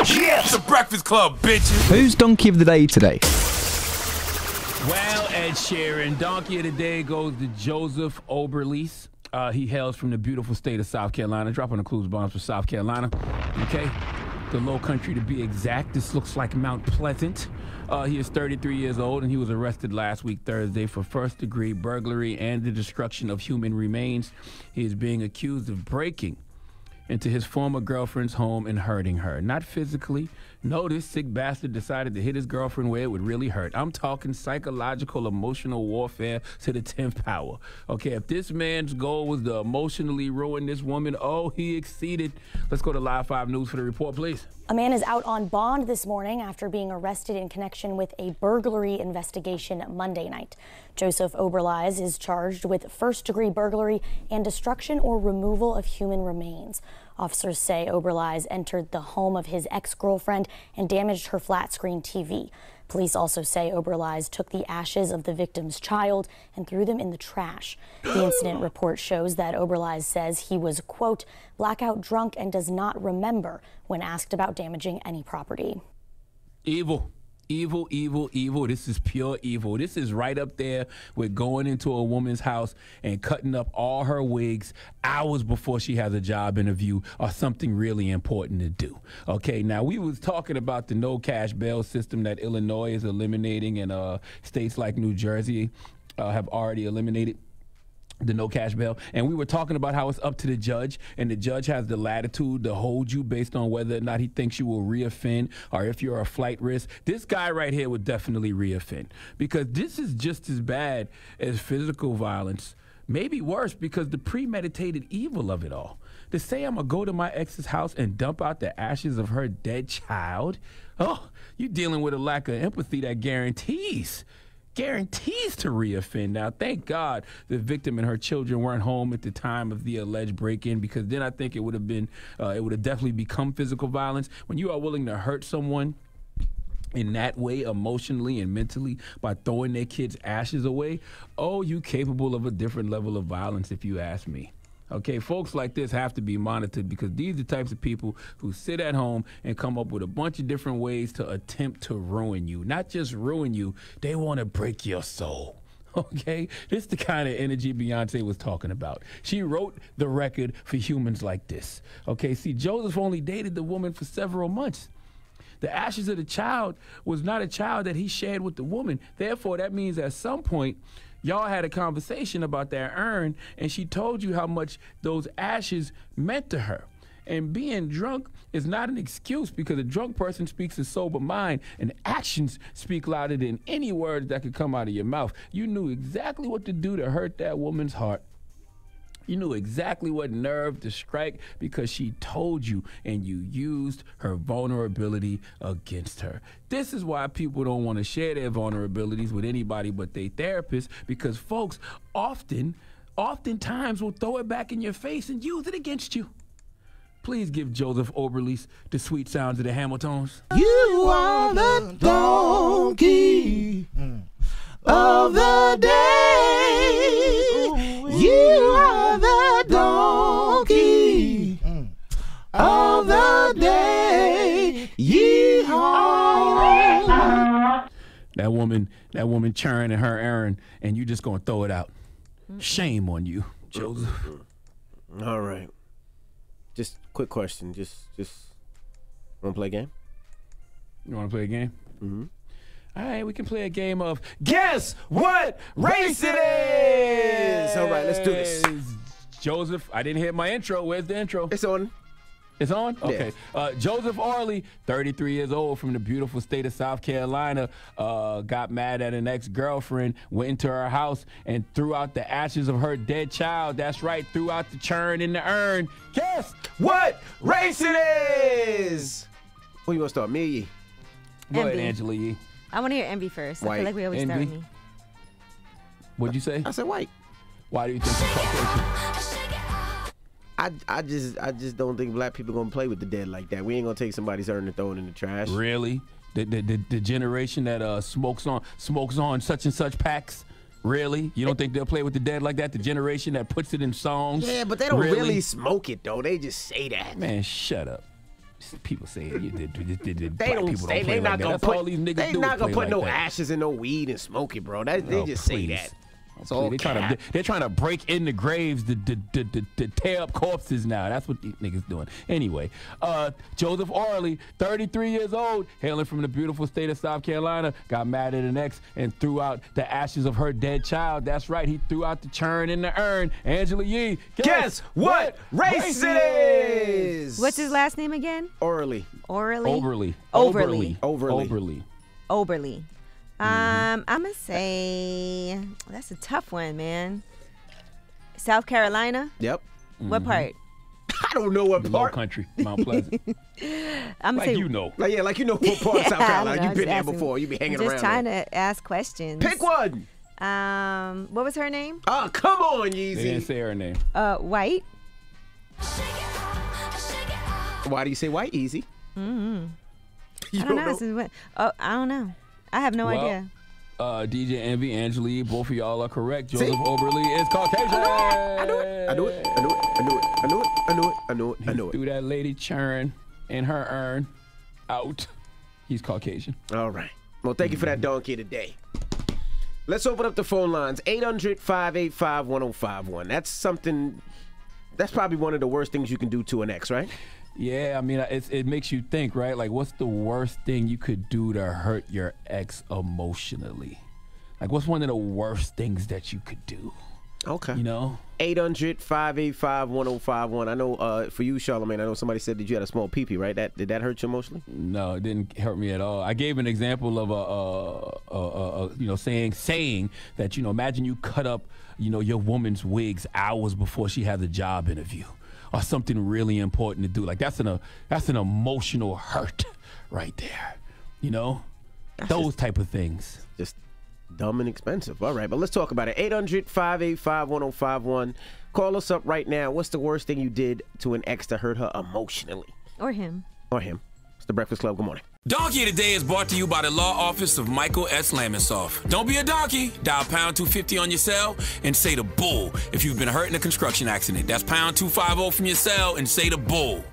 Yeah, it's a Breakfast Club, bitches. Who's Donkey of the Day today? Well, Ed Sheeran, Donkey of the Day goes to Joseph Oberlease. He hails from the beautiful state of South Carolina. Dropping the clues bombs for South Carolina. Okay? The low country to be exact. This looks like Mount Pleasant. He is 33 years old, and he was arrested last week, Thursday, for first-degree burglary and the destruction of human remains. He is being accused of breaking into his former girlfriend's home and hurting her. Not physically. No, this sick bastard decided to hit his girlfriend where it would really hurt. I'm talking psychological, emotional warfare to the 10th power. Okay, if this man's goal was to emotionally ruin this woman, oh, he exceeded. Let's go to Live 5 News for the report, please. A man is out on bond this morning after being arrested in connection with a burglary investigation Monday night. Joseph Oberleise is charged with first-degree burglary and destruction or removal of human remains. Officers say Oberleise entered the home of his ex-girlfriend and damaged her flat-screen TV. Police also say Oberleise took the ashes of the victim's child and threw them in the trash. The incident report shows that Oberleise says he was, quote, blackout drunk and does not remember when asked about damaging any property. Evil. Evil, evil, evil. This is pure evil. This is right up there with going into a woman's house and cutting up all her wigs hours before she has a job interview or something really important to do. Okay, now we was talking about the no cash bail system that Illinois is eliminating, and states like New Jersey have already eliminated the no cash bail, and we were talking about how it's up to the judge, and the judge has the latitude to hold you based on whether or not he thinks you will reoffend or if you're a flight risk. This guy right here would definitely reoffend, because this is just as bad as physical violence, maybe worse, because the premeditated evil of it all. To say I'm gonna go to my ex's house and dump out the ashes of her dead child, oh, you're dealing with a lack of empathy that guarantees to reoffend. Now, thank God the victim and her children weren't home at the time of the alleged break-in, because then I think it would have been, it would have definitely become physical violence. When you are willing to hurt someone in that way, emotionally and mentally, by throwing their kids' ashes away, oh, you capable of a different level of violence, if you ask me. Okay, folks like this have to be monitored, because these are the types of people who sit at home and come up with a bunch of different ways to attempt to ruin you. Not just ruin you, they want to break your soul. Okay, this is the kind of energy Beyonce was talking about. She wrote the record for humans like this. Okay, see, Joseph only dated the woman for several months. The ashes of the child was not a child that he shared with the woman. Therefore, that means at some point, y'all had a conversation about that urn, and she told you how much those ashes meant to her. And being drunk is not an excuse, because a drunk person speaks a sober mind, and actions speak louder than any words that could come out of your mouth. You knew exactly what to do to hurt that woman's heart. You knew exactly what nerve to strike, because she told you, and you used her vulnerability against her. This is why people don't want to share their vulnerabilities with anybody but their therapist, because folks oftentimes will throw it back in your face and use it against you. Please give Joseph Oberlease the sweet sounds of the Hamiltons. You are the donkey of the day. You are the donkey of the day. Yeehaw. That woman churning her errand, and you just gonna throw it out. Shame on you, Joseph. All right. Just quick question. Just wanna play a game? You wanna play a game? Mm-hmm. All right, we can play a game of Guess What Race It Is! All right, let's do this. Joseph, I didn't hit my intro. Where's the intro? It's on. It's on? Okay. Yeah. Joseph Orley, 33 years old, from the beautiful state of South Carolina, got mad at an ex-girlfriend, went into her house, and threw out the ashes of her dead child. That's right, threw out the churn in the urn. Guess what race it is? Who you want to start, me or ye? Go ahead, Envy. Angela Yee. I want to hear Envy first. I White. feel like we always start with Envy. me. What'd you say? I said white. Why do you think it's Caucasian? I just don't think black people gonna play with the dead like that. We ain't gonna take somebody's urn and throw it in the trash. Really? The generation that smokes on such and such packs? Really? You don't think they'll play with the dead like that? The generation that puts it in songs? Yeah, but they don't really smoke it though. They just say that. Man, shut up. People say you did. They don't say they not gonna put. They not gonna put no that. ashes in no weed and smoke it, bro. They just say that. So they're trying to break in the graves to tear up corpses now. That's what these niggas doing. Anyway, Joseph Orley, 33 years old, hailing from the beautiful state of South Carolina, got mad at an ex and threw out the ashes of her dead child. That's right, he threw out the churn in the urn. Angela Yee, guess what race it is? What's his last name again? Orley. Overly. I'm gonna say that's a tough one, man. South Carolina. Yep. What part? I don't know what Low part. country, Mount Pleasant. I'm like saying, you know. Like you know what part of South Carolina. You've been there asking, before. You be hanging I'm around. just trying to ask questions. Pick one. What was her name? Oh, come on, Yeezy. They didn't say her name. White. Why do you say white, Easy? I don't know. I don't know. I have no idea. DJ Envy, Angela Yee, both of y'all are correct. Joseph Oberly is Caucasian. I knew it. He threw that lady churn in her urn out. He's Caucasian. All right. Well, thank you for that donkey today. Let's open up the phone lines. 800-585-1051. That's probably one of the worst things you can do to an ex, right? Yeah, I mean, it makes you think, right? Like, what's the worst thing you could do to hurt your ex emotionally? Like, what's one of the worst things that you could do? Okay. You know? 800-585-1051. I know for you, Charlamagne, I know somebody said that you had a small pee-pee, right? Did that hurt you emotionally? No, it didn't hurt me at all. I gave an example of saying that, imagine you cut up, your woman's wigs hours before she has a job interview. Or something really important to do. Like that's an emotional hurt right there. Those type of things. Just dumb and expensive. All right, but let's talk about it. 800-585-1051. Call us up right now. What's the worst thing you did to an ex to hurt her emotionally? Or him. It's the Breakfast Club. Good morning. Donkey of the Day is brought to you by the law office of Michael S. Lamonsoff. Don't be a donkey. Dial pound 250 on your cell and say the bull if you've been hurt in a construction accident. That's pound 250 from your cell and say the bull.